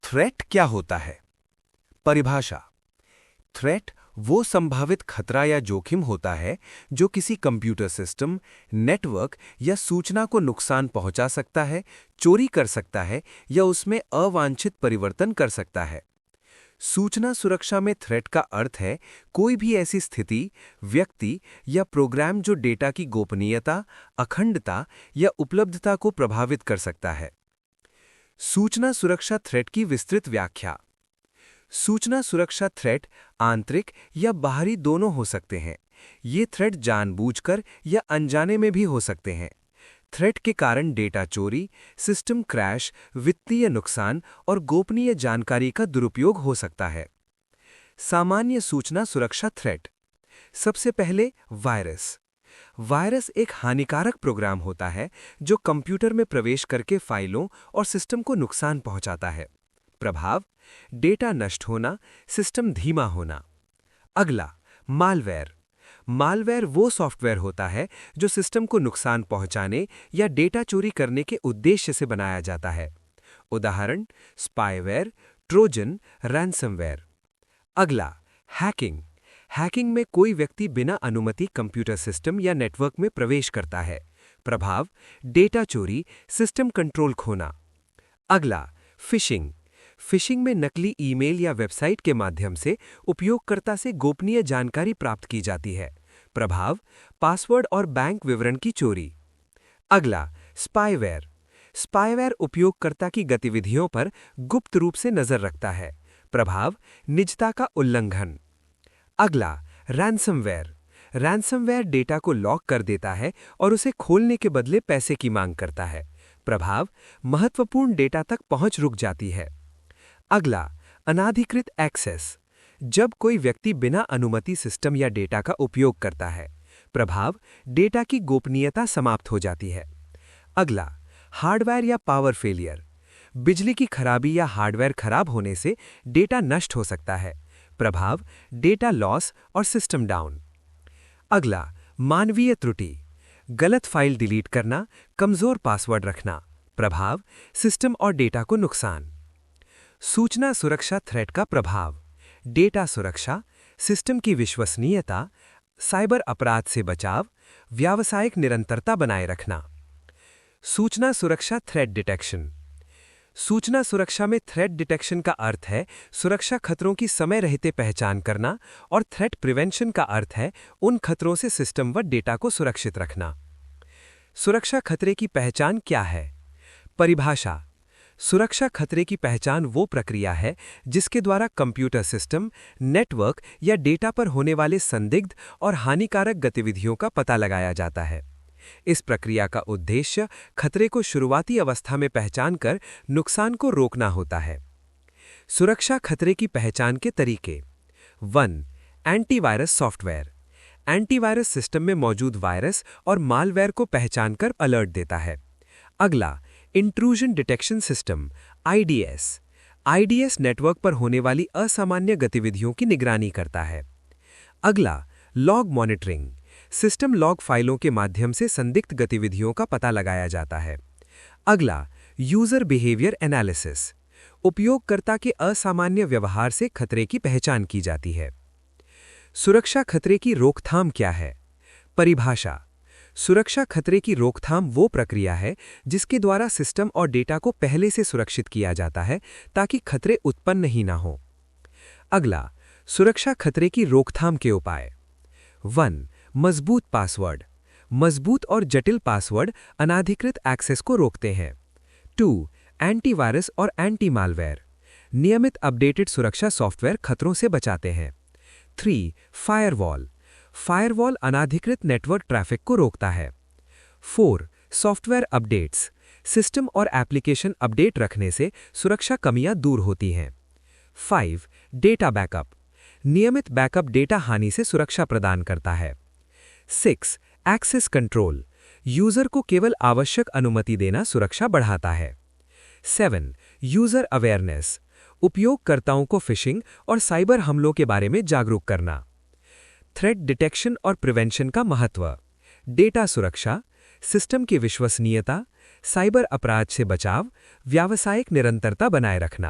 Threat क्या होता है? परिभाषा। थ्रेट वो संभावित खतरा या जोखिम होता है जो किसी कंप्यूटर सिस्टम, नेटवर्क या सूचना को नुकसान पहुंचा सकता है, चोरी कर सकता है या उसमें अवांछित परिवर्तन कर सकता है। सूचना सुरक्षा में थ्रेट का अर्थ है कोई भी ऐसी स्थिति, व्यक्ति या प्रोग्राम जो डेटा की गोपनीयता, अखंडता या उपलब्धता को प्रभावित कर सकता है। सूचना सुरक्षा थ्रेट की विस्तृत व्याख्या। सूचना सुरक्षा थ्रेट आंतरिक या बाहरी दोनों हो सकते हैं। ये थ्रेट जानबूझकर या अनजाने में भी हो सकते हैं। थ्रेट के कारण डेटा चोरी, सिस्टम क्रैश, वित्तीय नुकसान और गोपनीय जानकारी का दुरुपयोग हो सकता है। सामान्य सूचना सुरक्षा थ्रेट। सबसे पहले वायरस। वायरस एक हानिकारक प्रोग्राम होता है जो कंप्यूटर में प्रवेश करके फाइलों और सिस्टम को नुकसान पहुंचाता है। प्रभाव: डेटा नष्ट होना, सिस्टम धीमा होना। अगला, मालवेयर। मालवेयर वो सॉफ्टवेयर होता है जो सिस्टम को नुकसान पहुंचाने या डेटा चोरी करने के उद्देश्य से बनाया जाता है। उदाहरण: स्पाईवेयर, ट्रोजन, रैंसमवेयर। अगला, हैकिंग। हैकिंग में कोई व्यक्ति बिना अनुमति कंप्यूटर सिस्टम या नेटवर्क में प्रवेश करता है। प्रभाव: डेटा चोरी, सिस्टम कंट्रोल खोना। अगला, फिशिंग। फिशिंग में नकली ईमेल या वेबसाइट के माध्यम से उपयोगकर्ता से गोपनीय जानकारी प्राप्त की जाती है। प्रभाव: पासवर्ड और बैंक विवरण की चोरी। अगला, स्पाईवेयर। स्पाईवेयर उपयोगकर्ता की गतिविधियों पर गुप्त रूप से नजर रखता है। प्रभाव: निजता का उल्लंघन। अगला, रैंसमवेयर। रैंसमवेयर डेटा को लॉक कर देता है और उसे खोलने के बदले पैसे की मांग करता है। प्रभाव: महत्वपूर्ण डेटा तक पहुंच रुक जाती है। अगला, अनाधिकृत एक्सेस। जब कोई व्यक्ति बिना अनुमति सिस्टम या डेटा का उपयोग करता है। प्रभाव: डेटा की गोपनीयता समाप्त हो जाती है। अगला, हार्डवेयर या पावर फेलियर। बिजली की खराबी या हार्डवेयर खराब होने से डेटा नष्ट हो सकता है। प्रभाव: डेटा लॉस और सिस्टम डाउन। अगला, मानवीय त्रुटि। गलत फाइल डिलीट करना, कमजोर पासवर्ड रखना। प्रभाव: सिस्टम और डेटा को नुकसान। सूचना सुरक्षा थ्रेट का प्रभाव: डेटा सुरक्षा, सिस्टम की विश्वसनीयता, साइबर अपराध से बचाव, व्यावसायिक निरंतरता बनाए रखना। सूचना सुरक्षा थ्रेट डिटेक्शन। सूचना सुरक्षा में थ्रेट डिटेक्शन का अर्थ है सुरक्षा खतरों की समय रहते पहचान करना और थ्रेट प्रिवेंशन का अर्थ है उन खतरों से सिस्टम व डेटा को सुरक्षित रखना। सुरक्षा खतरे की पहचान क्या है? परिभाषा। सुरक्षा खतरे की पहचान वो प्रक्रिया है जिसके द्वारा कंप्यूटर सिस्टम, नेटवर्क या डेटा पर होने वाले संदिग्ध और हानिकारक गतिविधियों का पता लगाया जाता है। इस प्रक्रिया का उद्देश्य खतरे को शुरुआती अवस्था में पहचानकर नुकसान को रोकना होता है। सुरक्षा खतरे की पहचान के तरीके। 1. Antivirus software. एंटीवायरस सिस्टम में मौजूद वायरस और मालवेयर को पहचानकर अलर्ट देता है। अगला, intrusion detection system (IDS). IDS network पर होने वाली असामान्य गतिविधियों की निगरानी करता है। अगला, लॉग मॉनिटरिंग। सिस्टम लॉग फाइलों के माध्यम से संदिग्ध गतिविधियों का पता लगाया जाता है। अगला, यूजर बिहेवियर एनालिसिस। उपयोगकर्ता के असामान्य व्यवहार से खतरे की पहचान की जाती है। सुरक्षा खतरे की रोकथाम क्या है? परिभाषा। सुरक्षा खतरे की रोकथाम वो प्रक्रिया है जिसके द्वारा सिस्टम और डेटा को पहले से सुरक्षित किया जाता है ताकि खतरे उत्पन्न ही ना हो। अगला, सुरक्षा खतरे की रोकथाम के उपाय। 1. मजबूत पासवर्ड। मजबूत और जटिल पासवर्ड अनाधिकृत एक्सेस को रोकते हैं। 2. एंटीवायरस और एंटी मालवेयर। नियमित अपडेटेड सुरक्षा सॉफ्टवेयर खतरों से बचाते हैं। 3. फायरवॉल। फायरवॉल अनाधिकृत नेटवर्क ट्रैफिक को रोकता है। 4. Software updates. सिस्टम और एप्लीकेशन अपडेट रखने से सुरक्षा कमियां दूर होती हैं। 5. Data backup. नियमित बैकअप डेटा हानि से सुरक्षा प्रदान करता है। 6. Access control. यूजर को केवल आवश्यक अनुमति देना सुरक्षा बढ़ाता है। 7. User awareness. उपयोगकर्ताओं को फिशिंग और साइबर हमलों के बारे में जागरूक करना। थ्रेट डिटेक्शन और प्रिवेंशन का महत्व। डेटा सुरक्षा, सिस्टम की विश्वसनीयता, साइबर अपराध से बचाव, व्यावसायिक निरंतरता बनाए रखना।